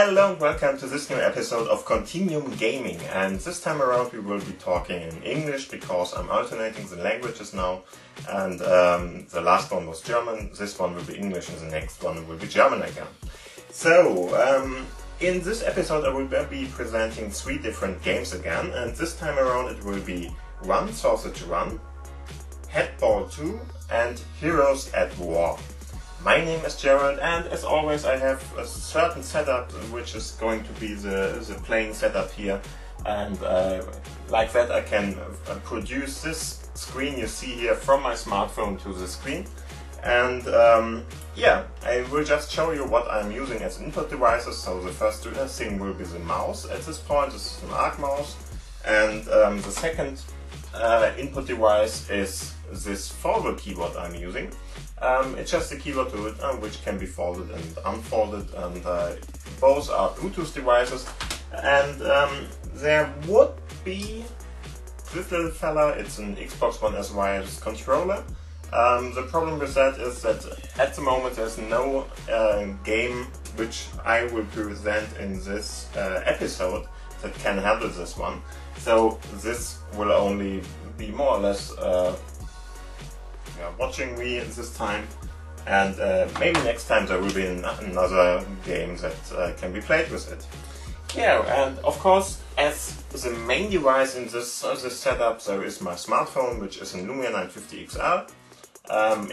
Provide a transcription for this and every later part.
Hello and welcome to this new episode of Continuum Gaming, and this time around we will be talking in English because I'm alternating the languages now, and the last one was German, this one will be English and the next one will be German again. So, in this episode I will be presenting 3 different games again, and this time around it will be Run Sausage Run, Headball 2 and Heroes at War. My name is Gerald, and as always I have a certain setup which is going to be the playing setup here, and like that I can produce this screen you see here from my smartphone to the screen. And yeah, I will just show you what I'm using as input devices. So the first thing will be the mouse at this point. This is an ARC mouse, and the second input device is this foldable keyboard I'm using. It's just a keyboard to it, which can be folded and unfolded, and both are Bluetooth devices. And there would be this little fella, it's an Xbox One S wireless controller. The problem with that is that at the moment there's no game which I will present in this episode that can handle this one. So this will only be more or less watching me this time, and maybe next time there will be another game that can be played with it. Yeah, and of course, as the main device in this setup, there is my smartphone, which is a Lumia 950 XL.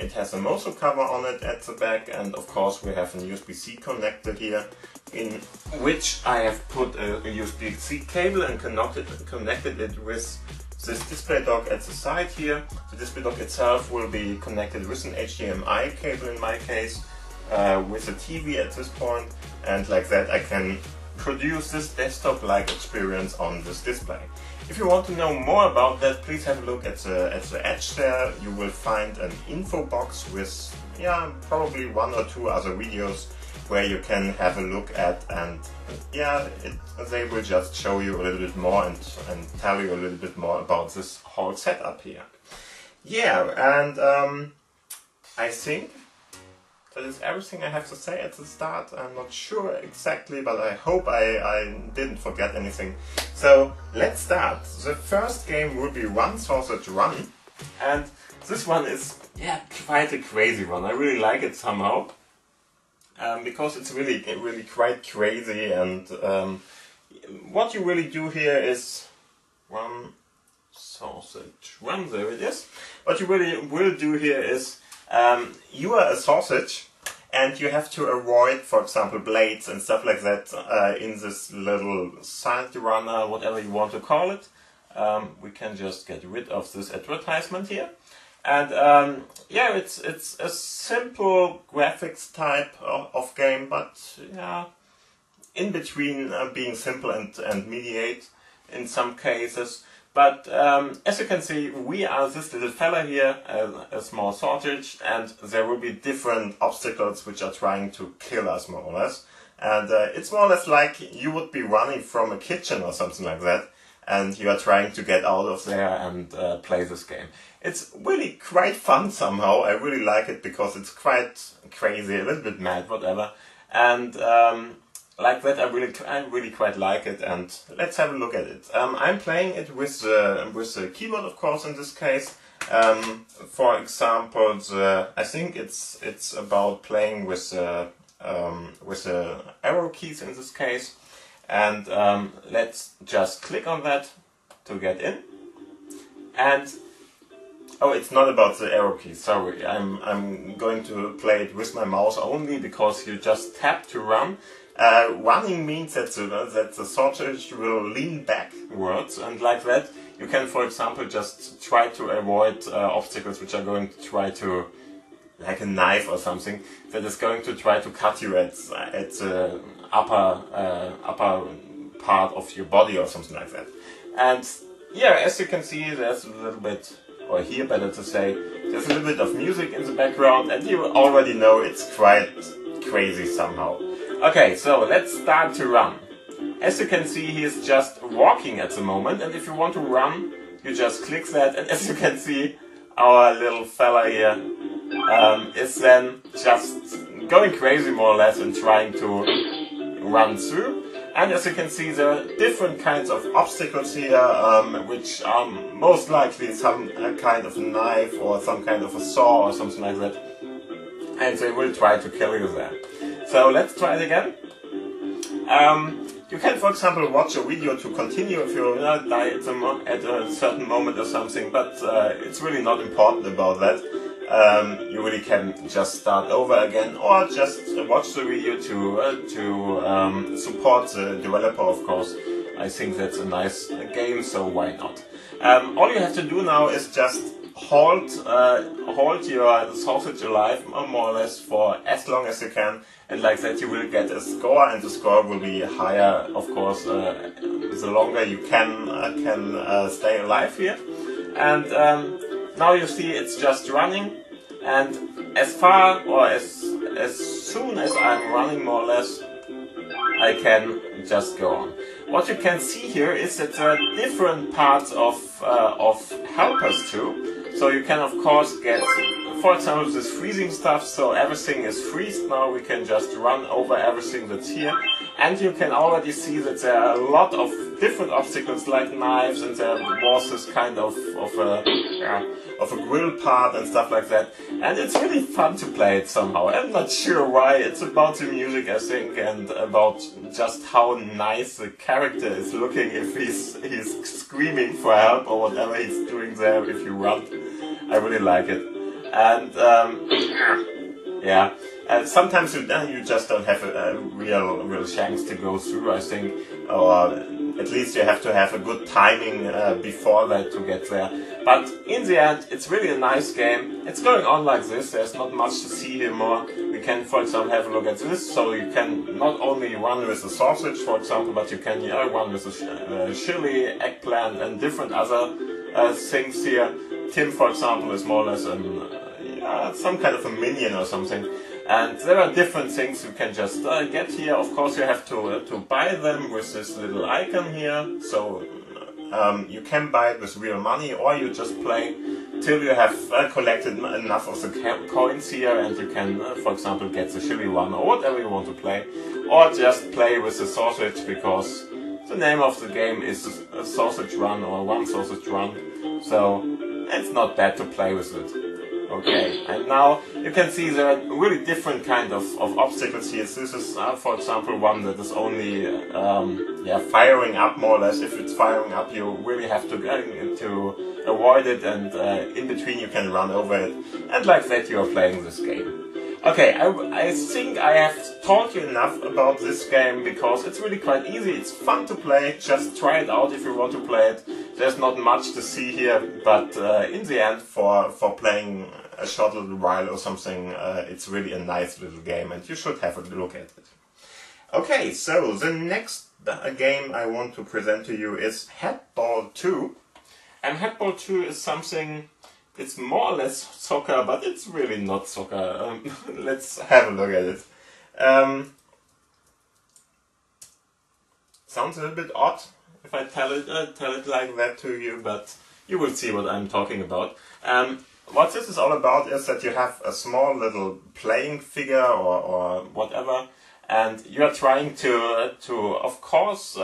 It has a Mozo cover on it at the back, and of course we have a USB-C connector here, in which I have put a USB-C cable and connected it with this display dock at the side here. The display dock itself will be connected with an HDMI cable in my case, with a TV at this point, and like that I can produce this desktop-like experience on this display. If you want to know more about that, please have a look at the edge there. You will find an info box with probably 1 or 2 other videos where you can have a look at, and they will just show you a little bit more and tell you a little bit more about this whole setup here. Yeah, and I think that is everything I have to say at the start. I'm not sure exactly, but I hope I didn't forget anything. So let's start. The first game will be Run Sausage Run, and this one is quite a crazy one. I really like it somehow. Because it's really quite crazy, and what you really do here is Run Sausage Run, there it is. What you really will do here is you are a sausage, and you have to avoid, for example, blades and stuff like that in this little side runner, whatever you want to call it. We can just get rid of this advertisement here. And it's a simple graphics type of game, but in between being simple and mediate in some cases. But as you can see, we are this little fella here, a small sausage, and there will be different obstacles which are trying to kill us, more or less. And it's more or less like you would be running from a kitchen or something like that, and you are trying to get out of there and play this game. It's really quite fun somehow. I really like it because it's quite crazy, a little bit mad, whatever. And like that, I really quite like it. And let's have a look at it. I'm playing it with the keyboard, of course, in this case. For example, I think it's about playing with the arrow keys in this case. And let's just click on that to get in. And oh, it's not about the arrow keys, sorry. I'm going to play it with my mouse only, because you just tap to run. Running means that the sausage will lean backwards, and like that you can, for example, just try to avoid obstacles which are going to try to, like a knife or something, that is going to try to cut you at the upper part of your body or something like that. And yeah, as you can see, there's a little bit, or here better to say, there's a little bit of music in the background, and you already know it's quite crazy somehow. Okay, so let's start to run. As you can see, he's just walking at the moment, and if you want to run, you just click that, and as you can see, our little fella here is then just going crazy more or less and trying to run through. And as you can see, there are different kinds of obstacles here, which are most likely some kind of knife or some kind of a saw or something like that. And they will try to kill you there. So let's try it again. You can, for example, watch a video to continue if you die at a certain moment or something, but it's really not important about that. You really can just start over again, or just watch the video to support the developer, of course. I think that's a nice game, so why not? All you have to do now is just hold your sausage alive, more or less, for as long as you can, and like that you will get a score, and the score will be higher, of course, the longer you can stay alive here. And now you see it's just running, and as far or as soon as I'm running, more or less, I can just go on. What you can see here is that there are different parts of helpers too. So you can, of course, get, for example, this freezing stuff, so everything is freezed now. We can just run over everything that's here. And you can already see that there are a lot of different obstacles like knives, and there was this kind of a grill part and stuff like that. And it's really fun to play it somehow. I'm not sure why. It's about the music, I think, and about just how nice the character is looking if he's screaming for help or whatever he's doing there if you run. I really like it. And yeah, sometimes you just don't have a real chance to go through, I think, or at least you have to have a good timing before that to get there. But in the end, it's really a nice game. It's going on like this. There's not much to see here more. We can, for example, have a look at this. So you can not only run with the sausage, for example, but you can run with the chili, eggplant, and different other things here. Tim, for example, is more or less some kind of a minion or something. And there are different things you can just get here. Of course, you have to buy them with this little icon here. So you can buy it with real money, or you just play till you have collected enough of the coins here, and you can, for example, get the chili one or whatever you want to play, or just play with the sausage, because the name of the game is a sausage run or one sausage run. So it's not bad to play with it. Okay, and now you can see there are really different kind of obstacles here. This is, for example, one that is only firing up, more or less. If it's firing up, you really have to avoid it, and in between you can run over it, and like that you are playing this game. Okay, I think I have taught you enough about this game, because it's really quite easy. It's fun to play. Just try it out if you want to play it. There's not much to see here, but in the end, for playing a short little while or something, it's really a nice little game, and you should have a look at it. Okay, so the next game I want to present to you is Headball 2. And Headball 2 is something, it's more or less soccer, but it's really not soccer. Let's have a look at it. Sounds a little bit odd if I tell it like that to you, but you will see what I'm talking about. What this is all about is that you have a small little playing figure or whatever, and you are trying to of course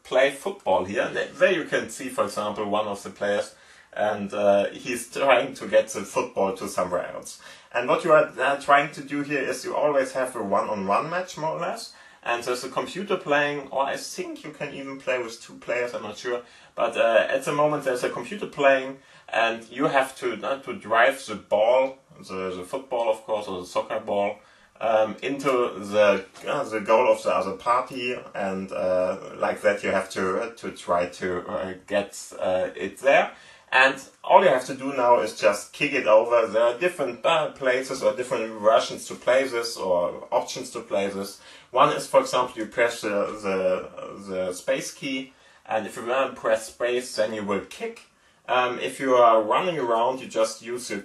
play football here. There you can see, for example, one of the players, and he's trying to get the football to somewhere else. And what you are trying to do here is you always have a one-on-one match, more or less. And there's a computer playing, or I think you can even play with two players, I'm not sure. But at the moment there's a computer playing, and you have to drive the ball, the football of course, or the soccer ball, into the goal of the other party, and like that you have to try to get it there. And all you have to do now is just kick it over. There are different places or different versions to play this, or options to play this. One is, for example, you press the space key, and if you press space, then you will kick. If you are running around, you just use your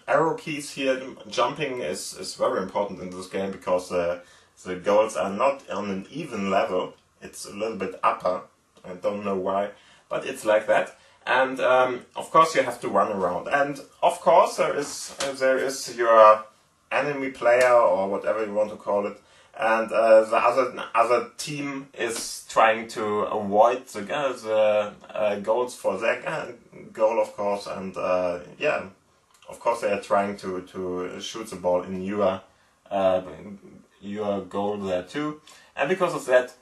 arrow keys here. Jumping is very important in this game, because the goals are not on an even level. It's a little bit upper. I don't know why, but it's like that. And of course you have to run around. And of course there is your enemy player, or whatever you want to call it. and the other team is trying to avoid the goals for their goal, of course, and yeah, of course they are trying to shoot the ball in your goal there too, and because of that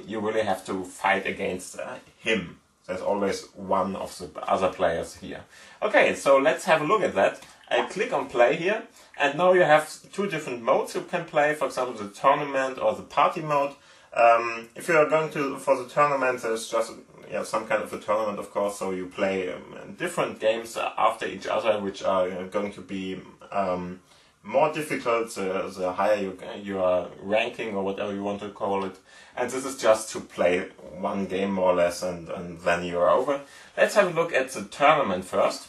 you really have to fight against him. There's always one of the other players here. Okay, so let's have a look at that. I click on play here, and now you have two different modes you can play, for example the tournament or the party mode. If you are going for the tournament, there's just some kind of a tournament, of course, so you play different games after each other, which are going to be more difficult the higher your ranking, or whatever you want to call it. And this is just to play one game more or less, and then you're over. Let's have a look at the tournament first.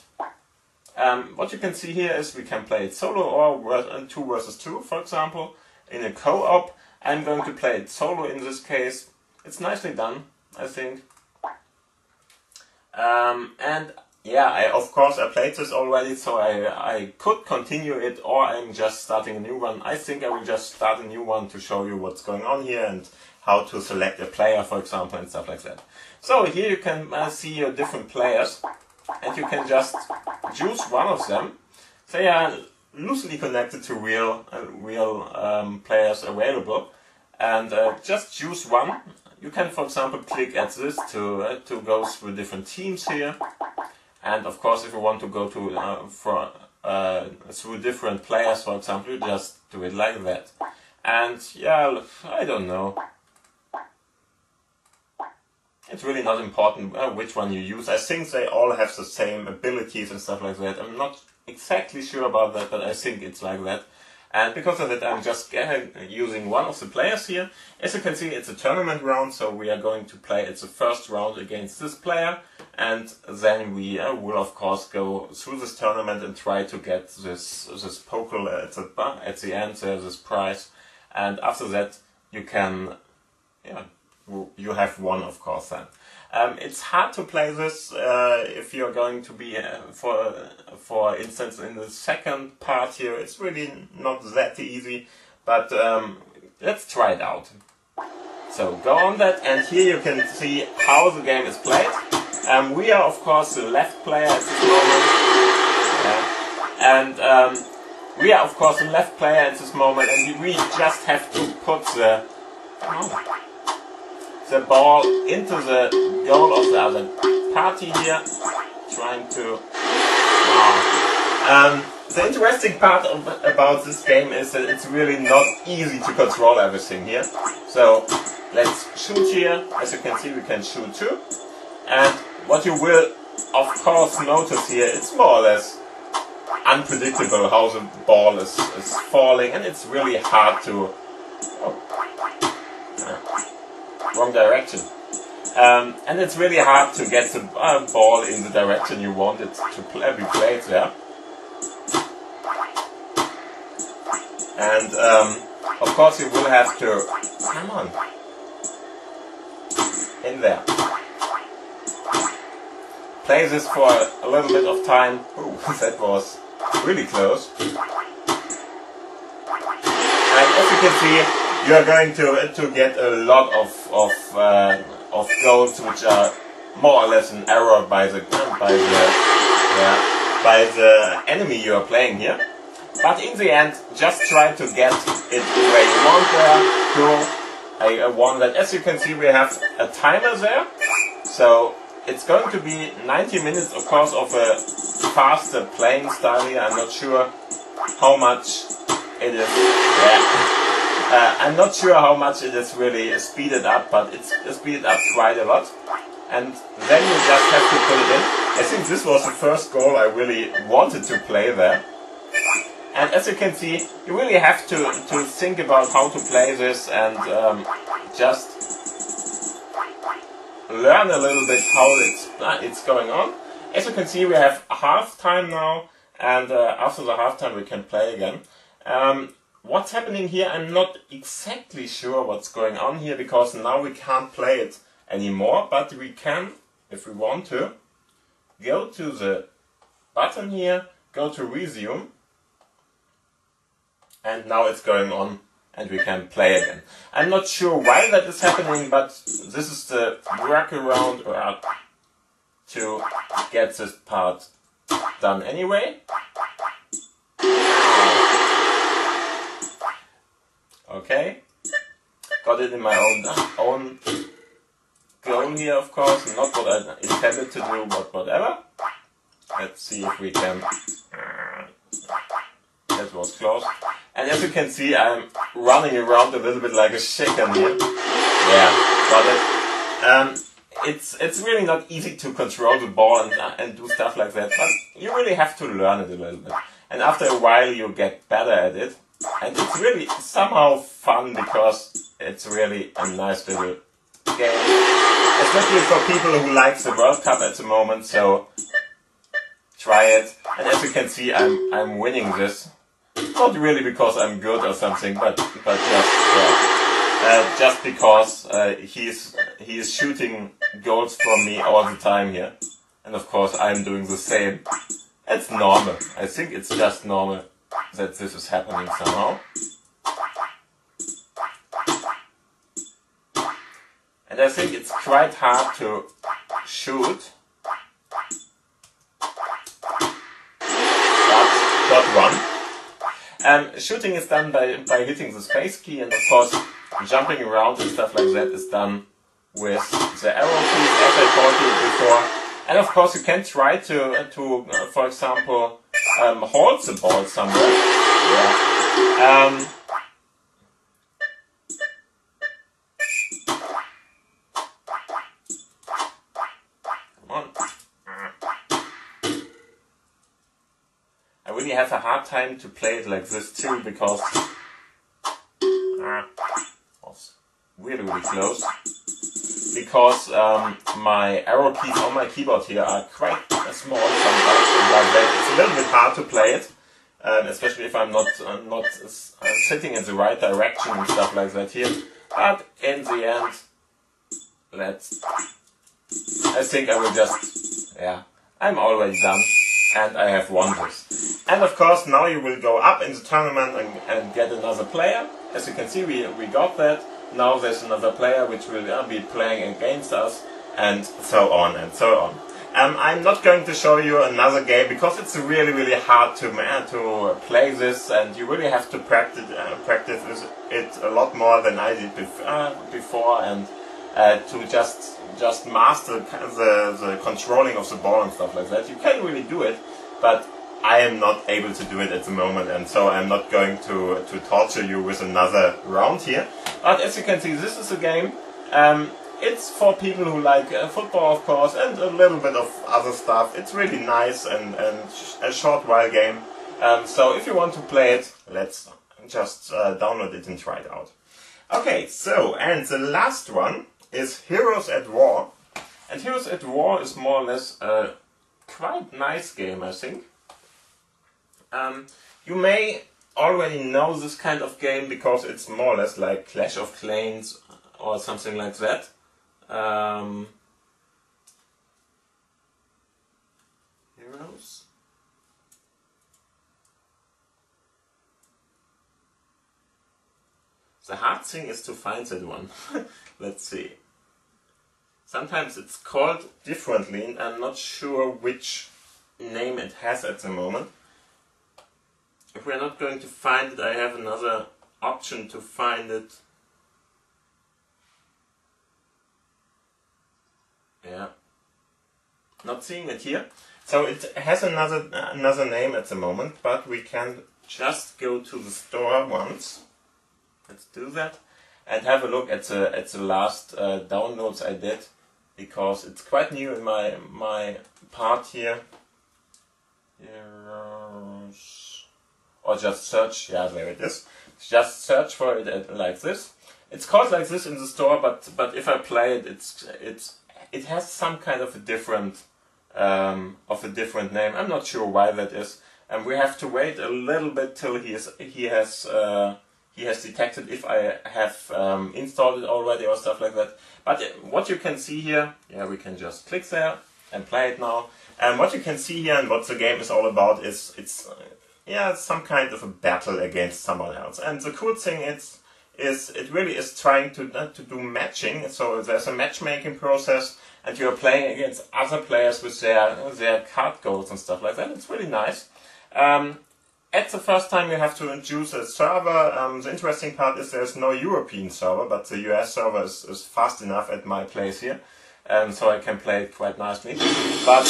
What you can see here is we can play it solo or 2 versus 2, for example, in a co-op. I'm going to play it solo in this case. It's nicely done, I think. And yeah, of course I played this already, so I could continue it, or I'm just starting a new one. I think I will just start a new one to show you what's going on here and how to select a player, for example, and stuff like that. So here you can see your different players, and you can just choose one of them. They are loosely connected to real players available, and just choose one. You can, for example, click at this to go through different teams here. And of course, if you want to go through different players, for example, you just do it like that. And yeah, I don't know. It's really not important which one you use. I think they all have the same abilities and stuff like that. I'm not exactly sure about that, but I think it's like that. And because of it, I'm just using one of the players here. As you can see, it's a tournament round, so we are going to play it's the first round against this player. And then we will, of course, go through this tournament and try to get this pokal at the end, this prize. And after that, you can, you have won, of course, then. It's hard to play this if you're going to be, for instance, in the second part here. It's really not that easy, but let's try it out. So go on that, and here you can see how the game is played. We are, of course, the left player at this moment, and we are, of course, the left player at this moment, and we just have to put the ball into the goal of the other party here, trying to... the interesting part about this game is that it's really not easy to control everything here. So let's shoot here. As you can see, we can shoot too. And what you will, of course, notice here, it's more or less unpredictable how the ball is falling, and it's really hard to... wrong direction. And it's really hard to get the ball in the direction you want it to be played there. And of course you will have to, come on, in there. Play this for a little bit of time. Ooh, that was really close. And as you can see, you are going to get a lot of goals which are more or less an error by the enemy you are playing here. But in the end, just try to get it where you want there. I won that. As you can see, we have a timer there. So it's going to be 90 minutes, of course, of a faster playing style here. I'm not sure how much it is. I'm not sure how much it is really speeded up, but it's speeded up quite a lot. And then you just have to put it in. I think this was the first goal I really wanted to play there. And as you can see, you really have to think about how to play this and just learn a little bit how it's going on. As you can see, we have half time now, and after the half time we can play again. What's happening here, I'm not exactly sure what's going on here, because now we can't play it anymore, but we can, if we want to, go to the button here, go to resume, and now it's going on and we can play again. I'm not sure why that is happening, but this is the workaround to get this part done anyway. Okay, got it in my own goal here, of course, not what I intended to do, but whatever. Let's see if we can. That was close. And as you can see, I'm running around a little bit like a chicken here. Yeah, got it. It's really not easy to control the ball and do stuff like that, but you really have to learn it a little bit. And after a while, you get better at it. And it's really somehow fun because it's really a nice little game. Especially for people who like the World Cup at the moment, so try it. And as you can see, I'm winning this. Not really because I'm good or something, but just because he is shooting goals from me all the time here. And of course I'm doing the same. It's normal. I think it's just normal that this is happening somehow. And I think it's quite hard to shoot. Got one. Shooting is done by hitting the space key, and of course jumping around and stuff like that is done with the arrow keys, as I told you before. And of course you can try to for example, hold the ball somewhere. Yeah. Come on. I really have a hard time to play it like this too, because was really close. Because my arrow keys on my keyboard here are quite small sometimes, and it's a little bit hard to play it, especially if I'm not sitting in the right direction and stuff like that here. But in the end, I think I will just, I'm already done. And I have won this. And of course now you will go up in the tournament and get another player. As you can see, we got that. Now there's another player which will be playing against us, and so on and so on. I'm not going to show you another game because it's really hard to play this, and you really have to practice it a lot more than I did before, and to just master the controlling of the ball and stuff like that. You can really do it, but I am not able to do it at the moment, and so I'm not going to torture you with another round here. But as you can see, this is a game. It's for people who like football, of course, and a little bit of other stuff. It's really nice and a short while game. So if you want to play it, let's just download it and try it out. Okay, so, and the last one is Heroes at War. And Heroes at War is more or less a quite nice game, I think. You may already know this kind of game because it's more or less like Clash of Clans or something like that. Heroes. The hard thing is to find that one. Let's see. Sometimes it's called differently, and I'm not sure which name it has at the moment. If we're not going to find it, I have another option to find it. Yeah. Not seeing it here. So it has another name at the moment, but we can just go to the store once. Let's do that and have a look at the last downloads I did, because it's quite new in my part here. Or just search, yeah, there it is. Just search for it like this. It's called like this in the store, but if I play it, it has some kind of a different name. I'm not sure why that is, and we have to wait a little bit till he has detected if I have installed it already or stuff like that. But what you can see here, yeah, we can just click there and play it now. And what you can see here and what the game is all about is it's some kind of a battle against someone else. And the cool thing is is it really is trying to do matching. So there's a matchmaking process, and you're playing against other players with their card goals and stuff like that. It's really nice. At the first time you have to choose a server. The interesting part is there's no European server, but the US server is fast enough at my place here, so I can play it quite nicely. But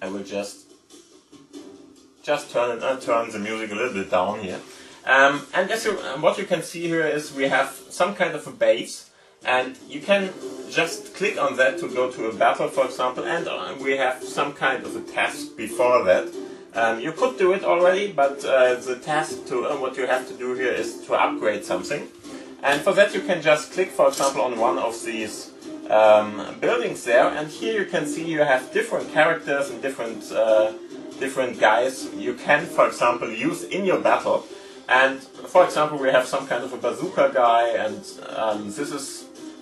I will just turn the music a little bit down here. And what you can see here is we have some kind of a base, and you can just click on that to go to a battle, for example, and we have some kind of a task before that. You could do it already, but the task to what you have to do here is to upgrade something. And for that you can just click, for example, on one of these buildings there, and here you can see you have different characters and different guys you can, for example, use in your battle. And for example, we have some kind of a bazooka guy, and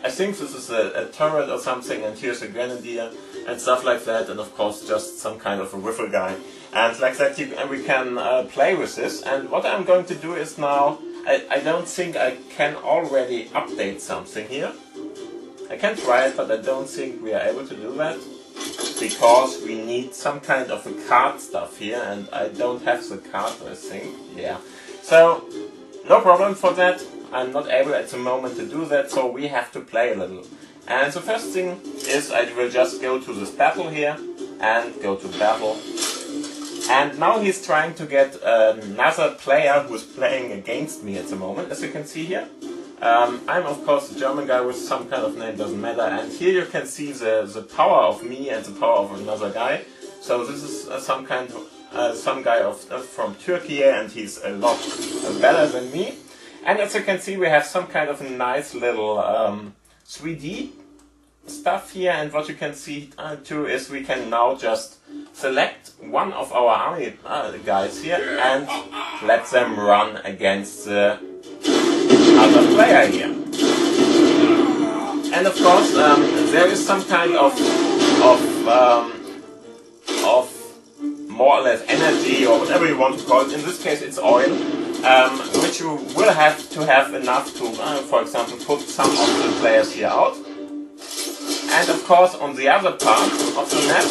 I think this is a turret or something, and here's a grenadier and stuff like that, and of course just some kind of a rifle guy. And like that we can play with this. And what I'm going to do is now, I don't think I can already update something here. I can try it, but I don't think we are able to do that, because we need some kind of a card stuff here, and I don't have the card, I think. Yeah. So, no problem for that. I'm not able at the moment to do that, so we have to play a little. And the first thing is I will just go to this battle here and go to battle. And now he's trying to get another player who's playing against me at the moment, as you can see here. I'm of course a German guy with some kind of name, doesn't matter. And here you can see the power of me and the power of another guy. So this is some guy from Turkey, and he's a lot better than me. And as you can see, we have some kind of a nice little 3D stuff here, and what you can see too is we can now just select one of our army guys here and let them run against the other player here. And of course there is some kind of more or less energy, or whatever you want to call it. In this case it's oil, which you will have to have enough to, for example, put some of the players here out. And of course on the other part of the map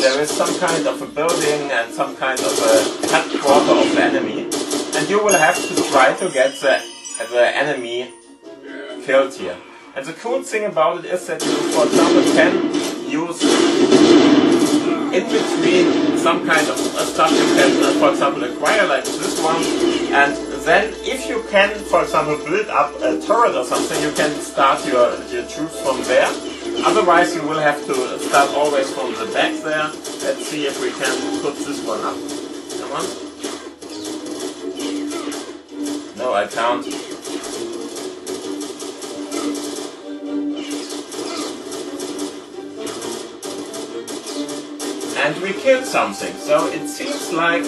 there is some kind of a building and some kind of a headquarter of the enemy, and you will have to try to get the enemy killed here. And the cool thing about it is that you, for example, can use in between some kind of stuff you can, for example, acquire, like this one, and then if you can, for example, build up a turret or something, you can start your troops from there. Otherwise you will have to start always from the back there. Let's see if we can put this one up. Come on. No, I can't. And we killed something, so it seems like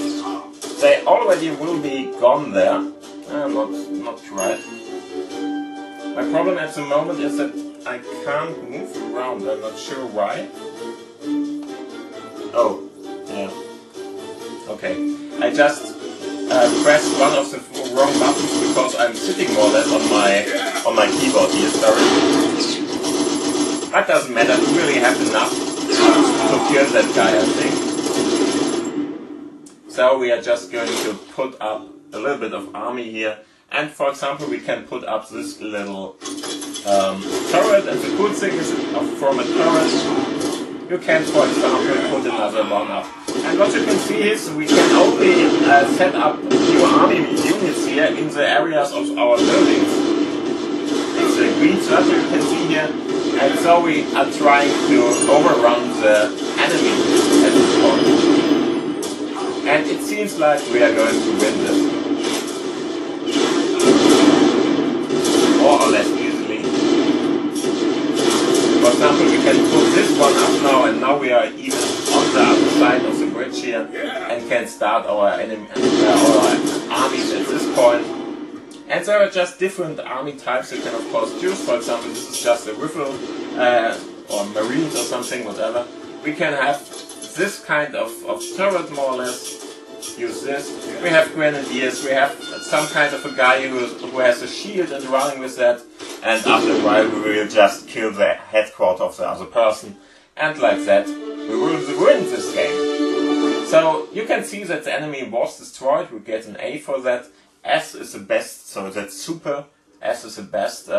they already will be gone there. Not right. My problem at the moment is that I can't move around, I'm not sure why. Oh, yeah. Okay. I just pressed one of the wrong buttons because I'm sitting more or less on my keyboard here, sorry. That doesn't matter, we really have enough to kill that guy, I think. So we are just going to put up a little bit of army here. And for example, we can put up this little turret, and the cool thing is from a turret you can, for example, put another one up. And what you can see is we can only set up new army units here in the areas of our buildings. It's a green circle you can see here, and so we are trying to overrun the enemy at this point. And it seems like we are going to win this. More or less easily. For example, we can put this one up now, and now we are even on the other side of the bridge here and can start our armies at this point. And there are just different army types you can of course choose. For example, this is just a rifle or marines or something, whatever. We can have this kind of turret more or less. use this. We have grenadiers, we have some kind of a guy who has a shield and running with that, and after a while we will just kill the headquarters of the other person, and like that we will win this game. So you can see that the enemy was destroyed, we get an A for that. S is the best, so that's super. S is the best.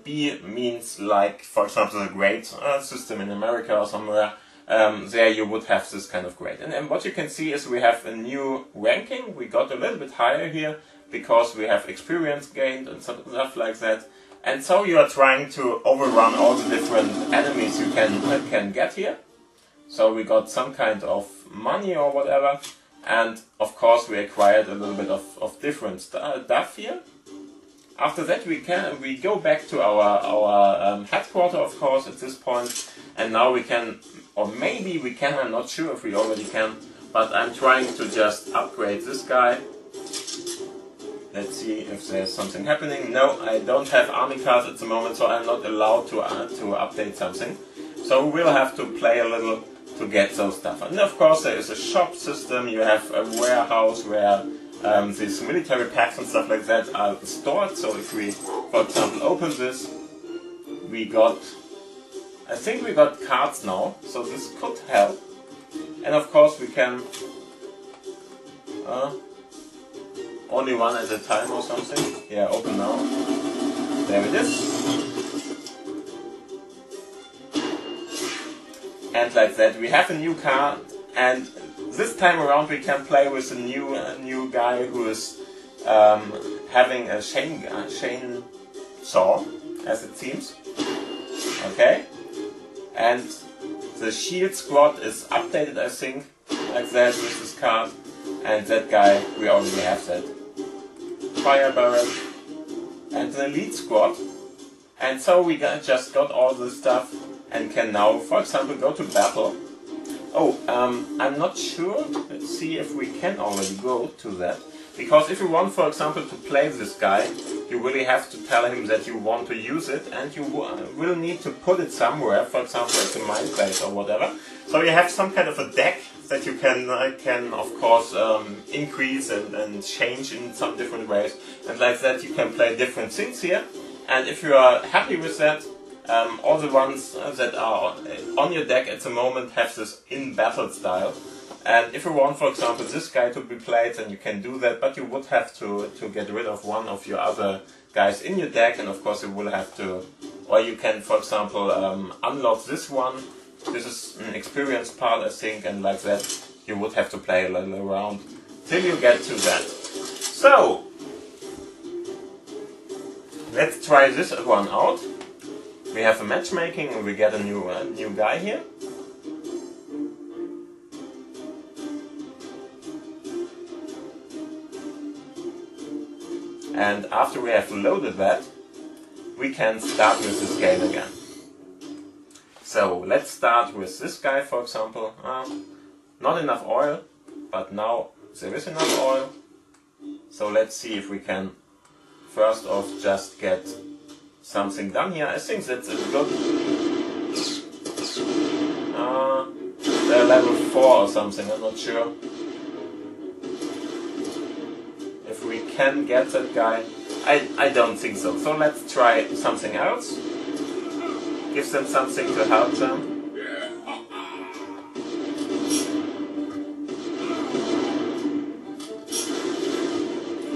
B means like, for example, the grade system in America or somewhere. There you would have this kind of grade. And what you can see is we have a new ranking. We got a little bit higher here because we have experience gained and stuff like that. And so you are trying to overrun all the different enemies you can get here. So we got some kind of money or whatever. And of course we acquired a little bit of different stuff here. After that we go back to our headquarters, of course, at this point. And now we can, or maybe we can, I'm not sure if we already can, but I'm trying to just upgrade this guy. Let's see if there's something happening. No, I don't have army cards at the moment, so I'm not allowed to update something. So we will have to play a little to get those stuff. And of course there is a shop system, you have a warehouse where these military packs and stuff like that are stored. So if we, for example, open this, I think we got cards now, so this could help. And of course we can only one at a time or something. Yeah, open now. There it is. And like that we have a new card, and this time around we can play with a new guy who is having a chainsaw, as it seems. Okay. And the shield squad is updated, I think, like that with this card. And that guy, we already have that. Fire barrel. And the elite squad. And so we just got all this stuff and can now, for example, go to battle. Oh, I'm not sure. Let's see if we can already go to that. Because if you want, for example, to play this guy, you really have to tell him that you want to use it, and you will need to put it somewhere, for example, at the mine place or whatever. So you have some kind of a deck that you can of course, increase and change in some different ways. And like that you can play different things here. And if you are happy with that, all the ones that are on your deck at the moment have this in-battle style. And if you want, for example, this guy to be played, then you can do that, but you would have to get rid of one of your other guys in your deck, and of course you will have to, or you can, for example, unlock this one. This is an experience part, I think, and like that you would have to play a little around till you get to that. So, let's try this one out. We have a matchmaking and we get a new guy here. And after we have loaded that, we can start with this game again. So let's start with this guy, for example. Not enough oil, but now there is enough oil. So let's see if we can first off just get something done here. I think that's a good... they're level 4 or something, I'm not sure. If we can get that guy, I don't think so. So let's try something else. Give them something to help them.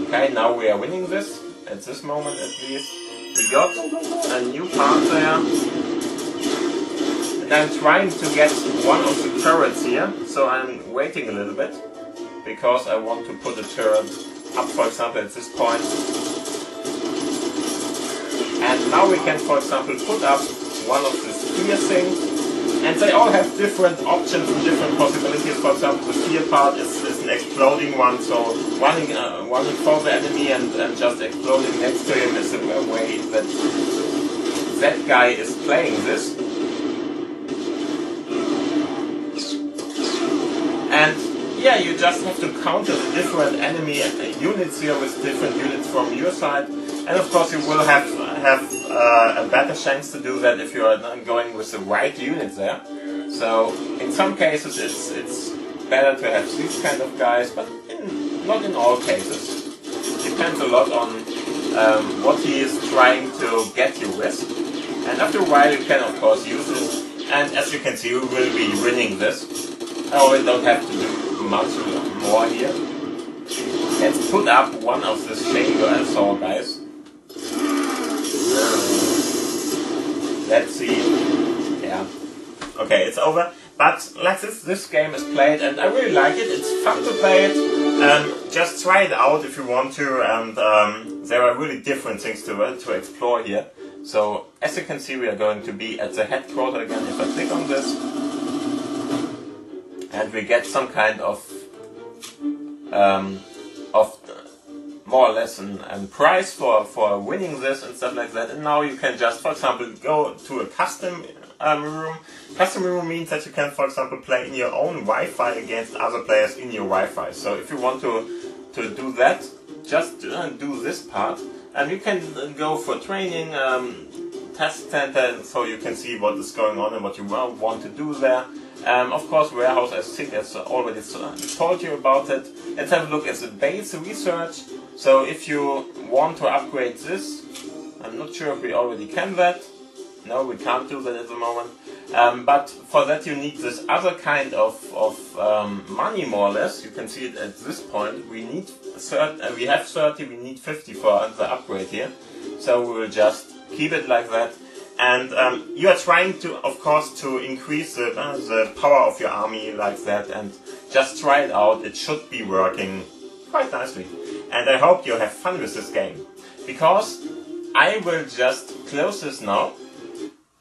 Okay, now we are winning this, at this moment at least. We got a new part there. And I'm trying to get one of the turrets here, so I'm waiting a little bit. Because I want to put a turret up, for example, at this point. And now we can, for example, put up one of the spear things. And they all have different options and different possibilities. For example, the spear part is an exploding one, so running for the enemy and just exploding next to him is a way that guy is playing this. And yeah, you just have to counter the different enemy units here with different units from your side. And of course you will have a better chance to do that if you are going with the right units there. So in some cases it's better to have these kind of guys, but not in all cases. Depends a lot on what he is trying to get you with. And after a while you can of course use this, and as you can see we will be winning this. We don't have to do much more here. Let's put up one of the chamber saw guys. Let's see. Yeah. Okay, it's over. But like this game is played and I really like it. It's fun to play it. Just try it out if you want to, and there are really different things to explore here. So as you can see we are going to be at the headquarters again. If I click on this and we get some kind of more or less a prize for winning this and stuff like that. And now you can just, for example, go to a custom room. Custom room means that you can, for example, play in your own Wi-Fi against other players in your Wi-Fi. So if you want to do that, just do this part. And you can go for training, test center, so you can see what is going on and what you want to do there. Of course, warehouse, I think I already told you about it. Let's have a look at the base research. So if you want to upgrade this, I'm not sure if we already can that. No, we can't do that at the moment. But for that you need this other kind of money, more or less. You can see it at this point. We need 30, we have 30, we need 50 for the upgrade here. So we will just keep it like that. And you are trying to, of course, to increase the power of your army like that, and just try it out. It should be working quite nicely. And I hope you have fun with this game, because I will just close this now.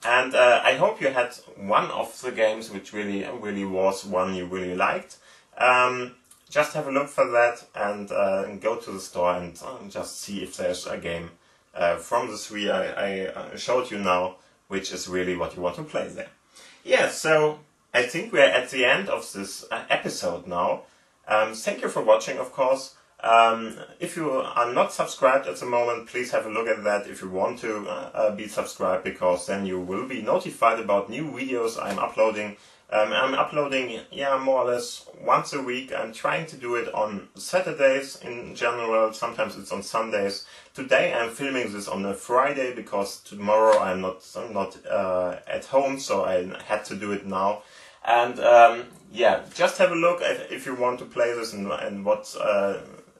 And I hope you had one of the games which really was one you really liked. Just have a look for that and go to the store and just see if there's a game from the three I showed you now, which is really what you want to play there. Yeah, so I think we're at the end of this episode now. Thank you for watching, of course. If you are not subscribed at the moment, please have a look at that if you want to be subscribed, because then you will be notified about new videos I'm uploading. I'm uploading, yeah, more or less once a week. I'm trying to do it on Saturdays in general, sometimes it's on Sundays. Today I'm filming this on a Friday because tomorrow I'm not at home, so I had to do it now. And yeah, just have a look at if you want to play this and what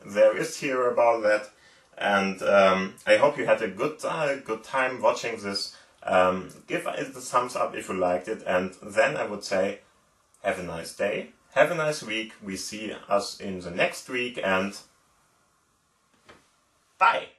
there is here about that. And I hope you had a good time watching this. Give it a thumbs up if you liked it, and then I would say have a nice day, have a nice week. We see us in the next week, and bye!